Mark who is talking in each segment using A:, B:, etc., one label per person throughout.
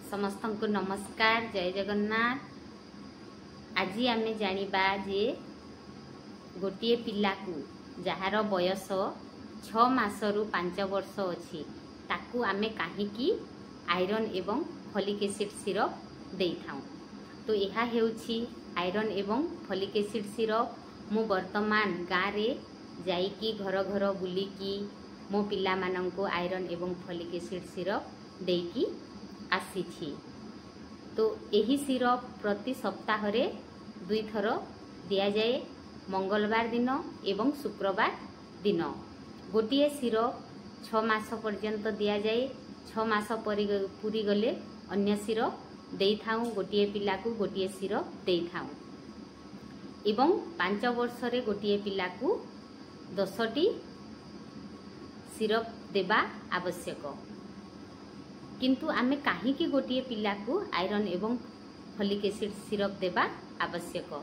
A: समस्त को नमस्कार। जय जगन्नाथ। आज आम जानिबा जे गोटे पिला को जार बयस 6 मासरु 5 वर्ष अच्छी ताकू आमे काहीकि आयरन एवं फॉलिक एसिड सिरप दे थाउ। तो यह हेउछि आयरन एवं फॉलिक एसिड सिरप मु वर्तमान गाँव रे जाइकी घर घर बुलिकी मो पिला मानंको आयरन एवं फॉलिक एसिड सिरप देकी आसीछि। तो यही सिरप प्रति सप्ताह रे 2 थर दिया जाए, मंगलवार दिन एवं शुक्रवार दिन। गोटे सिरप 6 मास पर्यंत दिया जाए। 6 मास पूरी गले अन्य सिरप दे थाउ। गोटे पिला को गोटे सिरप दे थाउ एवं 5 वर्ष रे गोटे पिला को 10टी सिरप देबा आवश्यक। किंतु आमे काहीकि गोटे पिला को आयरन एवं फॉलिक एसिड सिरप देबा आवश्यक।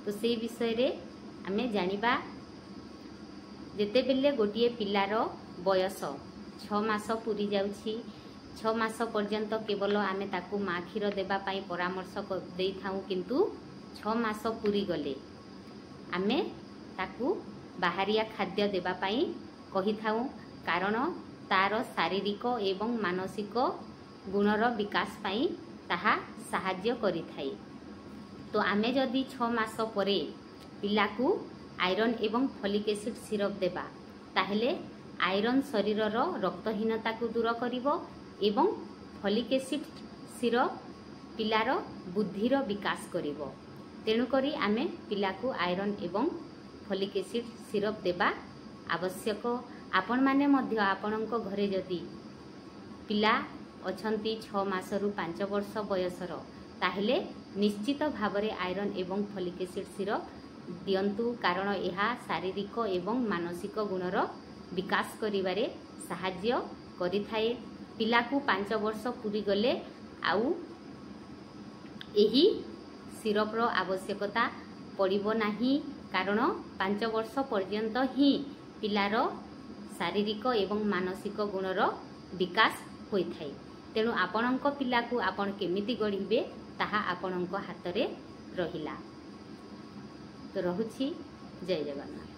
A: तो से विषय रे आमे जानिबा जेते बेले गोटे पिलार बयस 6 मास पूरी जाउछि, 6 मास पर्यंत केवल आमे ताकू मा क्षीर देबा पई परामर्श दे थाउ। किंतु 6 मास पूरी गले आमे ताकू बाहरिया खाद्य देबा पई कहि थाउ, कारण तार शारीरिक एवं मानसिक गुणर विकास पाई ताहा साहाय्य करि थाई। तो आमे जदि 6 मास परे पिला को आयरन एवं फॉलिक एसिड सिरप देबा ताहेले आयरन शरीरर रक्तहीनता को दूर करिवो एवं फॉलिक एसिड सिरप पिलार बुद्धिर विकास करिवो। तेणु करी आमे पिला को आयरन एवं फॉलिक एसिड सिरप देबा आवश्यक। आपण माने मध्य आपणक घरे जदि पिला अछंती 6 मासरु 5 वर्ष बयसर ताहेले निश्चित भावरे आयरन एवं फॉलिक एसिड सिरप दियंतु, कारण यह शारीरिक एवं मानसिक गुणर विकास करिवारे साहाय्य करिथाए। पिला को 5 वर्ष पूरी गले आउ एही सिरप रो आवश्यकता पड़िबो नाही, कारण 5 वर्ष पर्यंत ही पिलार शारीरिक एवं मानसिक गुणर विकास होई थाए। तेणु आपणक पिला को आपण केमिति गढ़िबे ताहा आपणक हाथ रे रहिला। तो रहुछि। जय जगन्नाथ।